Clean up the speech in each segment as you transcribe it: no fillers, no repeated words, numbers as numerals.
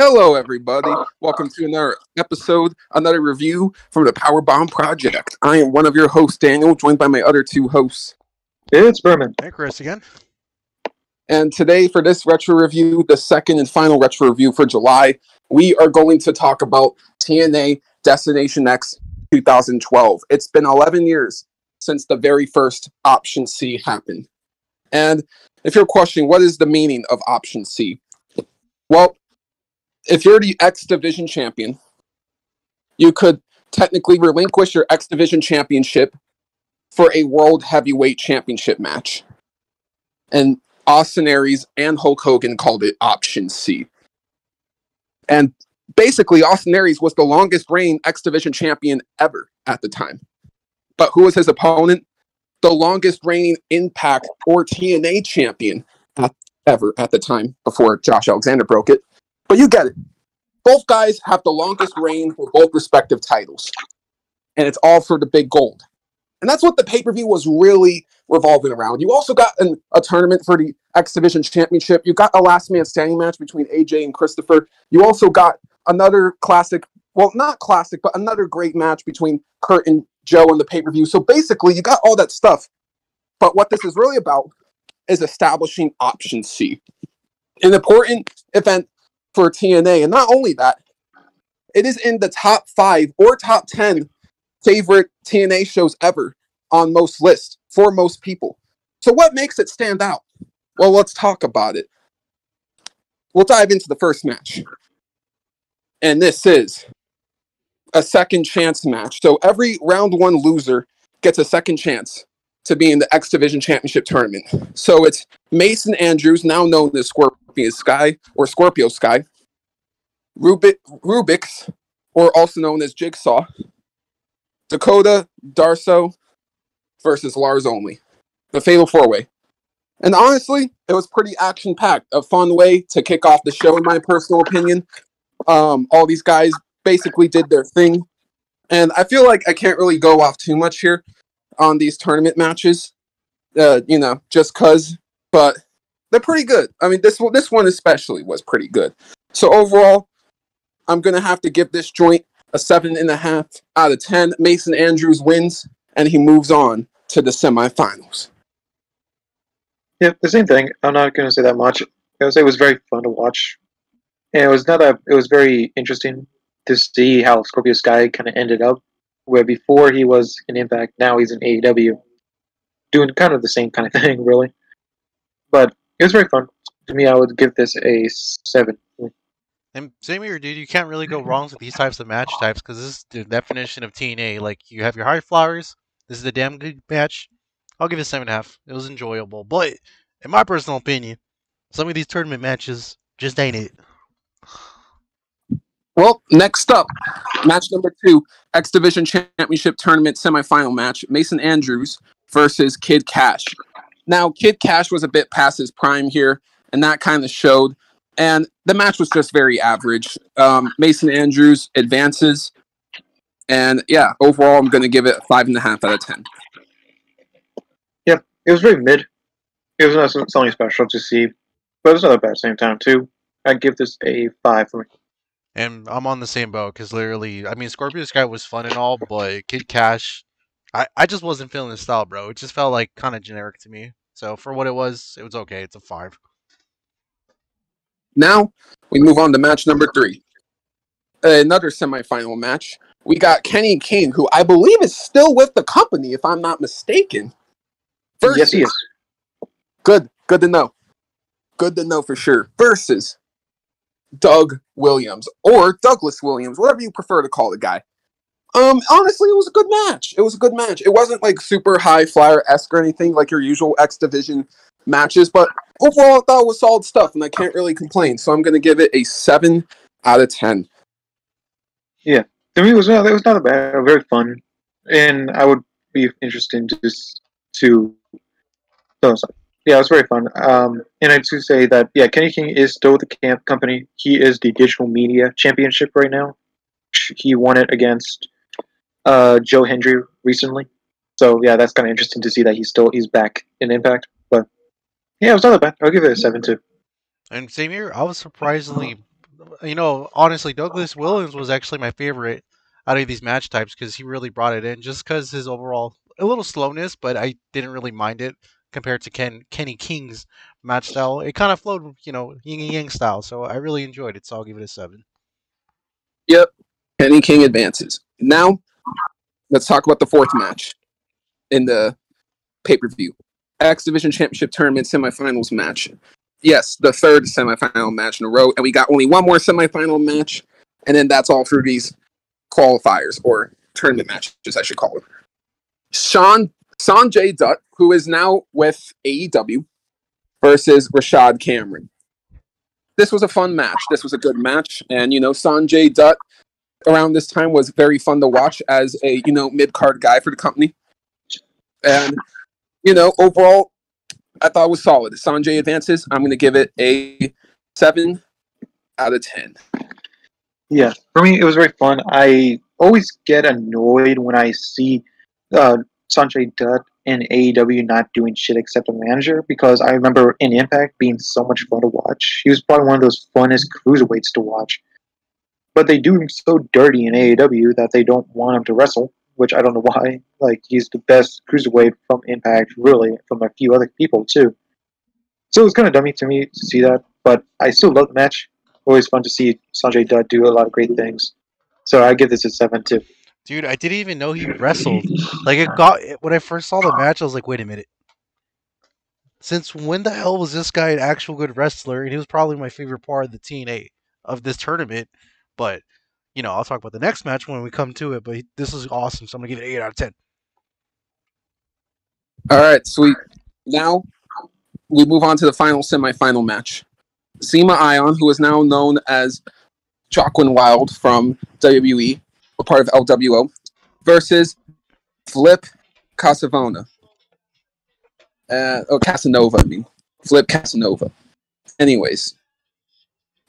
Hello, everybody. Welcome to another episode, another review from the Power Bomb Project. I am one of your hosts, Daniel, joined by my other two hosts. It's Berman. Hey, Chris again. And today, for this retro review, the second and final retro review for July, we are going to talk about TNA Destination X 2012. It's been 11 years since the very first Option C happened. And if you're questioning, what is the meaning of Option C? Well, if you're the X Division champion, you could technically relinquish your X Division championship for a World Heavyweight Championship match. And Austin Aries and Hulk Hogan called it Option C. And basically, Austin Aries was the longest reigning X Division champion ever at the time. But who was his opponent? The longest reigning Impact or TNA champion ever at the time, before Josh Alexander broke it. But you get it. Both guys have the longest reign for both respective titles. And it's all for the big gold. And that's what the pay-per-view was really revolving around. You also got a tournament for the X Division Championship. You got a last man standing match between AJ and Christopher. You also got another classic, well, not classic, but another great match between Kurt and Joe in the pay-per-view. So basically, you got all that stuff. But what this is really about is establishing Option C. An important event for TNA. And not only that, it is in the top 5 or top 10 favorite TNA shows ever on most lists for most people. So what makes it stand out? Well, let's talk about it. We'll dive into the first match. And this is a second chance match. So every round 1 loser gets a second chance to be in the X Division Championship tournament. So it's Mason Andrews, now known as Scorpio Sky or Scorpio Sky, Rubix, or also known as Jigsaw, Dakota, Darsow versus Lars only. The Fatal 4-Way. And honestly, it was pretty action-packed. A fun way to kick off the show, in my personal opinion. All these guys basically did their thing. And I feel like I can't really go off too much here on these tournament matches. Just because. But they're pretty good. I mean, this one especially was pretty good. So overall, I'm going to have to give this joint a 7.5 out of 10. Mason Andrews wins, and he moves on to the semifinals. Yeah, the same thing. I'm not going to say that much. I would say it was very fun to watch. And it was very interesting to see how Scorpio Sky kind of ended up, where before he was in Impact, now he's in AEW, doing kind of the same kind of thing, really. But it was very fun. To me, I would give this a 7. And same here, dude. You can't really go wrong with these types of match types because this is the definition of TNA. Like, you have your high flyers. This is a damn good match. I'll give it 7.5. It was enjoyable. But, in my personal opinion, some of these tournament matches just ain't it. Well, next up, match number 2, X Division Championship Tournament semifinal match, Mason Andrews versus Kid Kash. Now, Kid Kash was a bit past his prime here, and that kind of showed. And the match was just very average. Mason Andrews advances. And yeah, overall, I'm going to give it a 5.5 out of 10. Yeah, it was very mid. It was not something special to see. But it was not that bad at the same time, too. I'd give this a 5 for me. And I'm on the same boat because literally, I mean, Scorpio Sky was fun and all, but Kid Kash, I just wasn't feeling his style, bro. It just felt like kind of generic to me. So for what it was okay. It's a 5. Now, we move on to match number 3. Another semifinal match. We got Kenny King, who I believe is still with the company, if I'm not mistaken. Yes, he is. Good to know. Good to know for sure. Versus Doug Williams, or Douglas Williams, whatever you prefer to call the guy. Honestly, it was a good match. It wasn't like super high flyer-esque or anything like your usual X Division matches, but overall, I thought it was solid stuff, and I can't really complain. So I'm going to give it a 7 out of 10. Yeah, to me, it was not bad. Very fun, and I would be interested to. Yeah, it was very fun. And I do say that Kenny King is still with the company. He is the Digital Media Championship right now. He won it against Joe Hendry recently. So yeah, that's kind of interesting to see that he's back in Impact. But yeah, it was not that bad. I'll give it a 7 too. And same here, I was surprisingly honestly, Douglas Williams was actually my favorite out of these match types because he really brought it in. Just because his overall a little slowness, but I didn't really mind it compared to Kenny King's match style. It kind of flowed, yin and yang style. So I really enjoyed it. So I'll give it a 7. Yep, Kenny King advances. Now, let's talk about the fourth match in the pay-per-view. X Division Championship Tournament semifinals match. Yes, the third semifinal match in a row, and we got only one more semifinal match, and then that's all through these qualifiers, or tournament matches, I should call it. Sonjay Dutt, who is now with AEW, versus Rashad Cameron. This was a fun match. This was a good match, and, Sonjay Dutt around this time was very fun to watch as a, mid-card guy for the company. And, overall, I thought it was solid. Sonjay advances. I'm going to give it a 7 out of 10. Yeah, for me, it was very fun. I always get annoyed when I see Sonjay Dutt in AEW not doing shit except a manager, because I remember in Impact being so much fun to watch. He was probably one of those funnest cruiserweights to watch. But they do him so dirty in AEW that they don't want him to wrestle, which I don't know why. Like, he's the best cruiserweight from Impact, really, from a few other people, too. So it was kind of dummy to me to see that, but I still love the match. Always fun to see Sonjay Dutt do a lot of great things. So I give this a 7, too. Dude, I didn't even know he wrestled. Like, when I first saw the match, I was like, wait a minute. Since when the hell was this guy an actual good wrestler? And he was probably my favorite part of the TNA of this tournament. But, I'll talk about the next match when we come to it. But this is awesome, so I'm going to give it an 8 out of 10. All right, sweet. Now, we move on to the final semifinal match. Zema Ion, who is now known as Joaquin Wilde from WWE, a part of LWO, versus Flip Cassanova. Cassanova, I mean. Flip Cassanova. Anyways,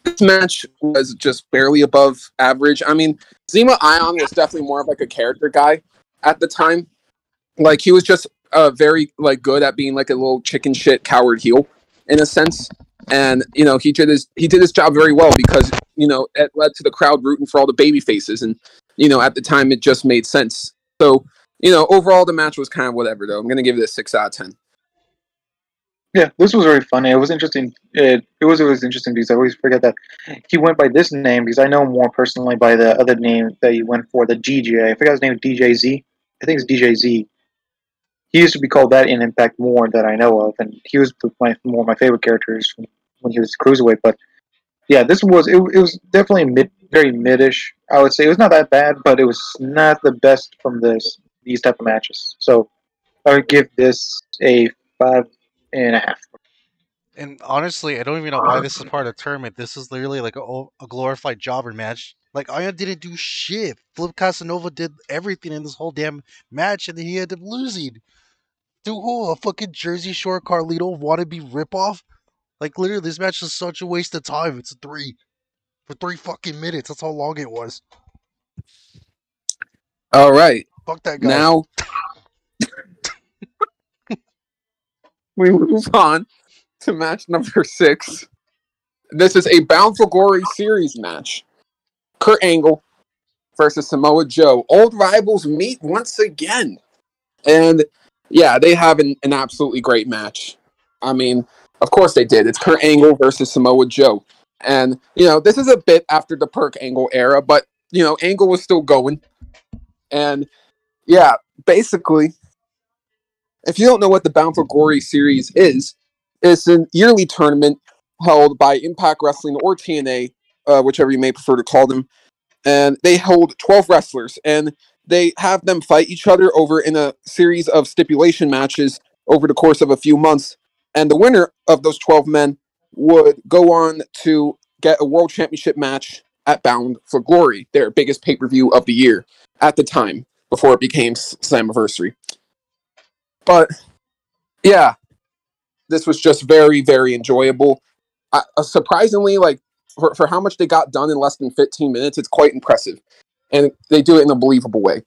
this match was just barely above average. I mean, Zema Ion was definitely more of like a character guy at the time. Like, he was just very good at being like a little chicken shit coward heel in a sense. And, he did his job very well because, it led to the crowd rooting for all the baby faces. And, at the time it just made sense. So, overall the match was kind of whatever though. I'm going to give it a 6 out of 10. Yeah, this was very funny. It was interesting. It was interesting because I always forget that he went by this name because I know him more personally by the other name that he went for, the DJ. I forgot his name, DJZ. I think it's DJZ. He used to be called that in Impact more that I know of, and he was one of my favorite characters when he was cruiserweight. But yeah, it was definitely very midish. I would say it was not that bad, but it was not the best from these type of matches. So I would give this a 5.5. And honestly, I don't even know why this is part of the tournament. This is literally like a glorified jobber match. Like, Ion didn't do shit. Flip Casanova did everything in this whole damn match, and then he ended up losing. Dude, a fucking Jersey Shore Carlito wannabe ripoff? Like, literally, this match is such a waste of time. It's a 3. For 3 fucking minutes. That's how long it was. All right. Fuck that guy. Now, we move on to match number 6. This is a Bound for Glory series match. Kurt Angle versus Samoa Joe. Old rivals meet once again. And yeah, they have an absolutely great match. I mean, of course they did. It's Kurt Angle versus Samoa Joe. And, this is a bit after the Perk Angle era, but, Angle was still going. And yeah, basically, if you don't know what the Bound for Glory series is, it's a yearly tournament held by Impact Wrestling or TNA, whichever you may prefer to call them. And they hold 12 wrestlers, and they have them fight each other over in a series of stipulation matches over the course of a few months. And the winner of those 12 men would go on to get a world championship match at Bound for Glory, their biggest pay-per-view of the year at the time, before it became Slammiversary. But yeah, this was just very, very enjoyable. Surprisingly, for how much they got done in less than 15 minutes, it's quite impressive. And they do it in a believable way.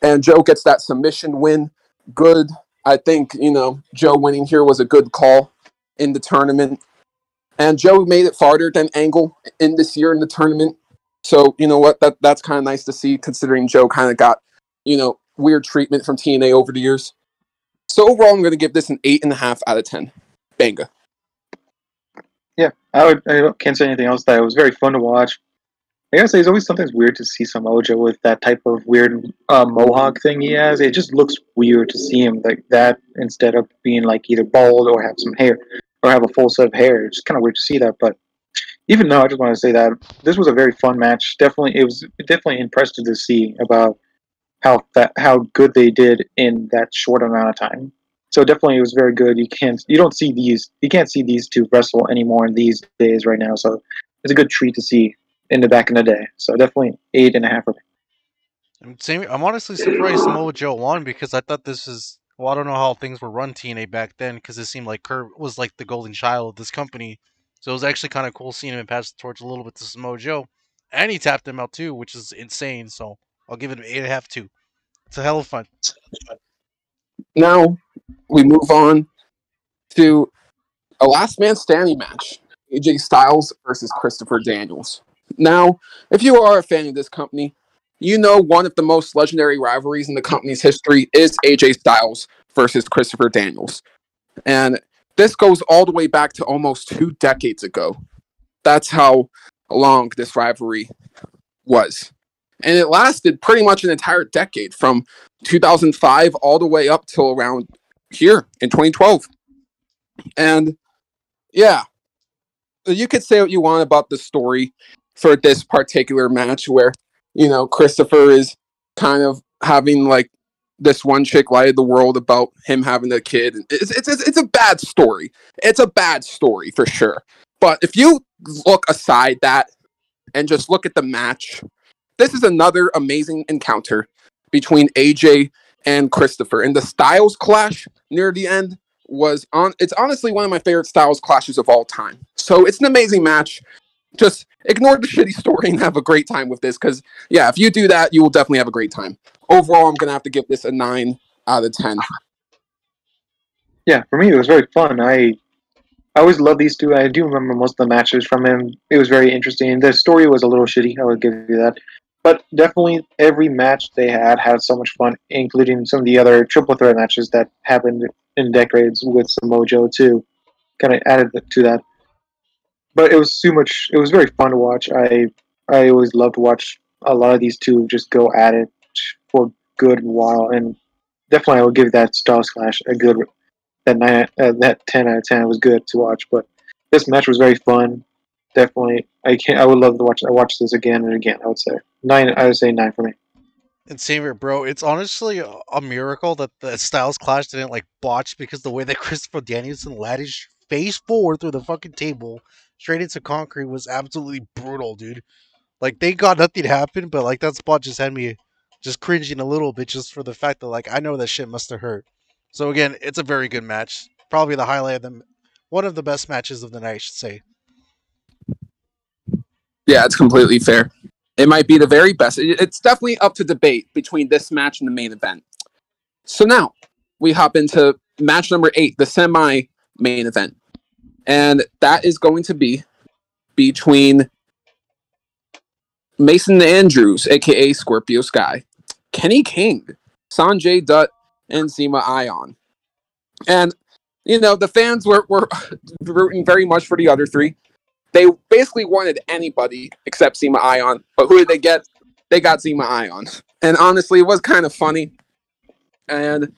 And Joe gets that submission win. Good. I think, Joe winning here was a good call in the tournament. And Joe made it farther than Angle in this year in the tournament. So, you know what? That's kind of nice to see, considering Joe kind of got, weird treatment from TNA over the years. So overall, I'm going to give this an 8.5 out of 10. Banga. Yeah, I can't say anything else. That it was very fun to watch. I gotta say, it's always something weird to see Samoa Joe with that type of weird mohawk thing he has. It just looks weird to see him like that instead of being like either bald or have some hair or have a full set of hair. It's kind of weird to see that. But even though I just want to say that this was a very fun match. Definitely, it was definitely impressive to see about how good they did in that short amount of time. So definitely, it was very good. You can't see these two wrestle anymore in these days right now. So it's a good treat to see in the back in the day. So definitely 8.5 for me. I'm honestly surprised Samoa Joe won because I thought this is. Well, I don't know how things were run TNA back then because it seemed like Kurt was like the golden child of this company. So it was actually kind of cool seeing him pass the torch a little bit to Samoa Joe. And he tapped him out too, which is insane. So I'll give it an 8.5 too. It's a hell of fun. Now we move on to a last man standing match. AJ Styles versus Christopher Daniels. Now, if you are a fan of this company, you know one of the most legendary rivalries in the company's history is AJ Styles versus Christopher Daniels. And this goes all the way back to almost 2 decades ago. That's how long this rivalry was. And it lasted pretty much an entire decade, from 2005 all the way up till around here in 2012. And yeah, you could say what you want about the story for this particular match where, Christopher is kind of having like this one chick lie to the world about him having a kid. It's a bad story. It's a bad story for sure. But if you look aside that and just look at the match, this is another amazing encounter between AJ and Christopher. And the Styles clash near the end it's honestly one of my favorite Styles clashes of all time. So it's an amazing match. Just ignore the shitty story and have a great time with this, because yeah, if you do that, you will definitely have a great time. Overall, I'm gonna have to give this a 9 out of 10. Yeah, for me it was very fun. I always love these two. I do remember most of the matches from him. It was very interesting. The story was a little shitty, I would give you that. But definitely every match they had so much fun, including some of the other triple threat matches that happened in decades with Samoa Joe too. Kind of added to that. But it was very fun to watch. I always love to watch a lot of these two just go at it for a good while. And definitely I would give that Styles Clash a good, that 10 out of 10 was good to watch. But this match was very fun. Definitely, I would love to watch this again and again. I would say 9. I would say 9 for me. And same here, bro. It's honestly a miracle that the Styles Clash didn't like botch, because the way that Christopher Danielson led his face forward through the fucking table straight into concrete was absolutely brutal, dude. Like, thank God nothing happened, but like that spot just had me just cringing a little bit, just for the fact that like I know that shit must have hurt. So again, it's a very good match. Probably the highlight of them, one of the best matches of the night, I should say. Yeah, it's completely fair. It might be the very best. It's definitely up to debate between this match and the main event. So now we hop into match number 8, the semi-main event. And that is going to be between Mason Andrews, a.k.a. Scorpio Sky, Kenny King, Sonjay Dutt, and Zema Ion. And, the fans were rooting very much for the other three. They basically wanted anybody except Zema Ion. But who did they get? They got Zema Ion. And honestly, it was kind of funny. And,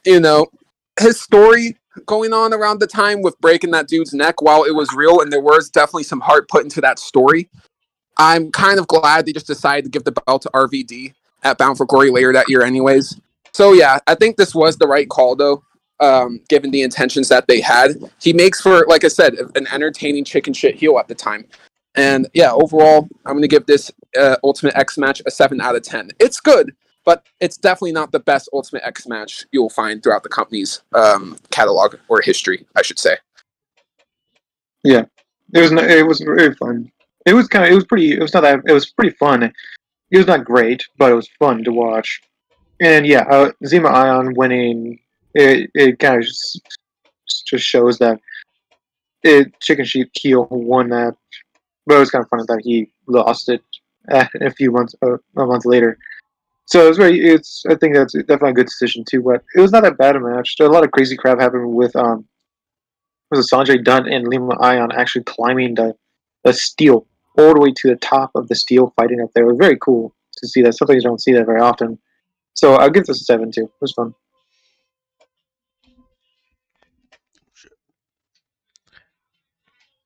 his story going on around the time with breaking that dude's neck, while it was real, and there was definitely some heart put into that story, I'm kind of glad they just decided to give the belt to RVD at Bound for Glory later that year anyways. So yeah, I think this was the right call though. Given the intentions that they had. He makes for, like I said, an entertaining chicken shit heel at the time. And yeah, overall, I'm going to give this Ultimate X match a 7 out of 10. It's good, but it's definitely not the best Ultimate X match you will find throughout the company's catalog or history, I should say. Yeah, it was very fun. It was pretty fun. It was not great, but it was fun to watch. And yeah, Zema Ion winning, it kind of just shows that Chicken Sheep Keel won that, but it was kind of funny that he lost it a month later. So it was I think that's definitely a good decision too. But it was not that bad a match. There a lot of crazy crap happened with was it Sonjay, Dutt, and Lima Ion actually climbing the steel all the way to the top of the steel, fighting up there. It was very cool to see that. Something you don't see that very often. So I'll give this a 7 too. It was fun.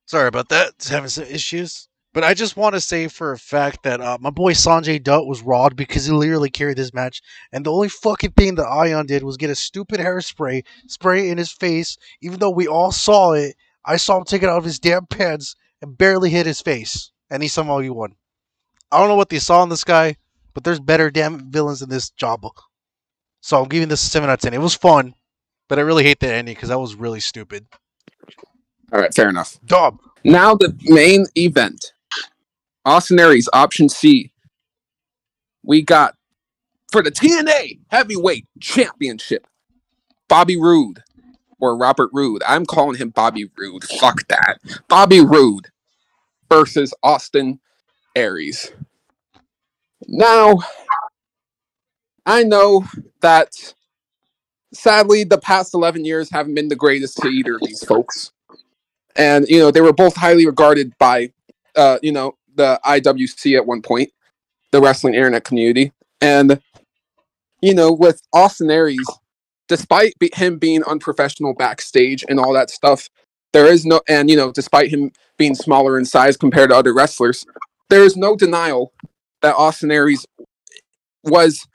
Sorry about that. Just having some issues. But I just want to say for a fact that my boy Sonjay Dutt was robbed because he literally carried this match. And the only fucking thing that Ion did was get a stupid hairspray, spray it in his face. Even though we all saw it, I saw him take it out of his damn pants and barely hit his face. And he somehow won. I don't know what they saw in this guy, but there's better damn villains in this job. So I'm giving this a 7 out of 10. It was fun, but I really hate the ending because that was really stupid. All right, fair enough. Dub. Now the main event. Austin Aries, option C. We got, for the TNA Heavyweight Championship, Bobby Roode, or Robert Roode. I'm calling him Bobby Roode. Fuck that. Bobby Roode versus Austin Aries. Now, I know that, sadly, the past 11 years haven't been the greatest to either of these folks. And, they were both highly regarded by, the IWC at one point, the wrestling internet community. And, with Austin Aries, despite him being unprofessional backstage and all that stuff, there is no, and, despite him being smaller in size compared to other wrestlers, there is no denial that Austin Aries was,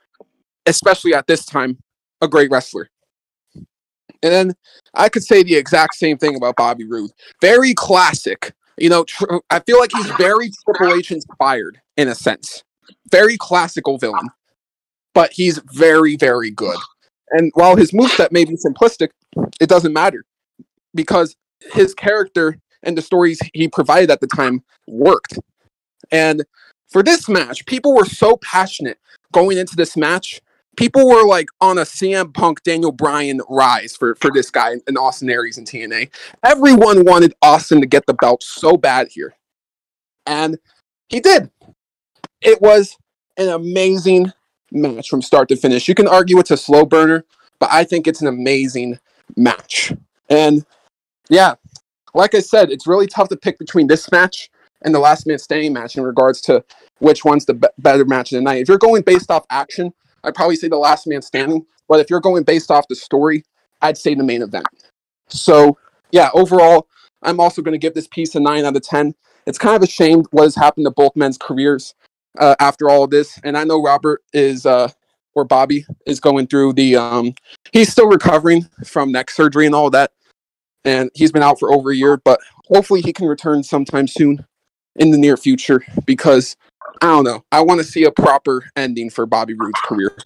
especially at this time, a great wrestler. And then I could say the exact same thing about Bobby Roode. Very classic. I feel like he's very Triple H inspired in a sense. Very classical villain. But he's very, very good. And while his moveset may be simplistic, it doesn't matter. Because his character and the stories he provided at the time worked. And for this match, people were so passionate going into this match. People were like on a CM Punk, Daniel Bryan rise for this guy in Austin Aries and TNA. Everyone wanted Austin to get the belt so bad here. And he did. It was an amazing match from start to finish. You can argue it's a slow burner, but I think it's an amazing match. And yeah, like I said, it's really tough to pick between this match and the Last Man Standing match in regards to which one's the better match of the night. If you're going based off action, I'd probably say the Last Man Standing. But if you're going based off the story, I'd say the main event. So, yeah, overall, I'm also going to give this piece a 9 out of 10. It's kind of a shame what has happened to both men's careers after all of this. And I know Robert is, or Bobby, is going through he's still recovering from neck surgery and all that. And he's been out for over a year, but hopefully he can return sometime soon in the near future because, I don't know, I want to see a proper ending for Bobby Roode's career.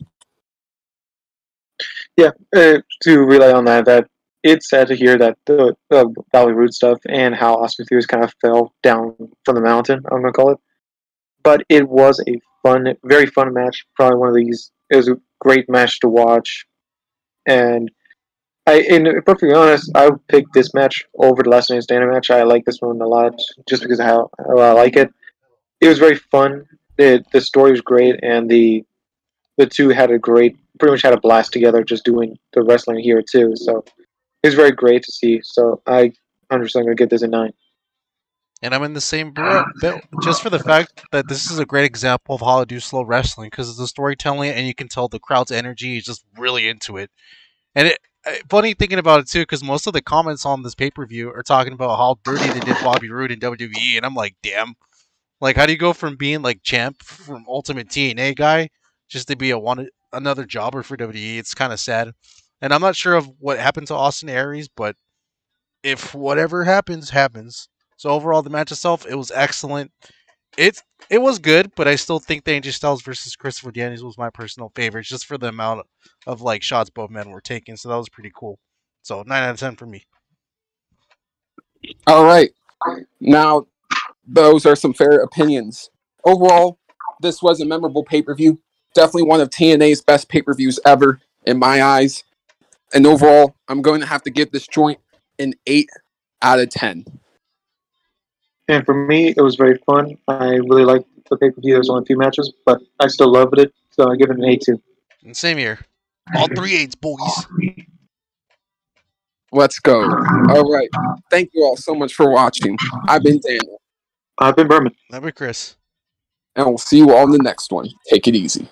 Yeah, to rely on that it's sad to hear that the Bobby Roode stuff and how Austin Theory kind of fell down from the mountain, I'm going to call it. But it was a very fun match. Probably one of these. It was a great match to watch. And to be perfectly honest, I would pick this match over the Last Man Standing match. I like this one a lot just because of how I like it. It was very fun. The story was great, and the two pretty much had a blast together just doing the wrestling here too. So it was very great to see. So I'm just going to give this a 9. And I'm in the same boat, just for the fact that this is a great example of how to do slow wrestling because of the storytelling, and you can tell the crowd's energy is just really into it. And funny thinking about it too, because most of the comments on this pay-per-view are talking about how dirty they did Bobby Roode in WWE, and I'm like, damn. Like, how do you go from being like champ from Ultimate TNA guy just to be another jobber for WWE? It's kind of sad. And I'm not sure of what happened to Austin Aries, but if whatever happens, happens. So overall, the match itself, it was excellent. It was good, but I still think the AJ Styles versus Christopher Daniels was my personal favorite, just for the amount of like shots both men were taking. So that was pretty cool. So 9 out of 10 for me. All right. Now, those are some fair opinions. Overall, this was a memorable pay-per-view. Definitely one of TNA's best pay-per-views ever, in my eyes. And overall, I'm going to have to give this joint an 8 out of 10. And for me, it was very fun. I really liked the pay-per-view. There's only a few matches, but I still loved it, so I give it an 8-2. And same here. All 3 8s, boys. Let's go. All right. Thank you all so much for watching. I've been Daniel. I've been Berman. That'd be Chris. And we'll see you all in the next one. Take it easy.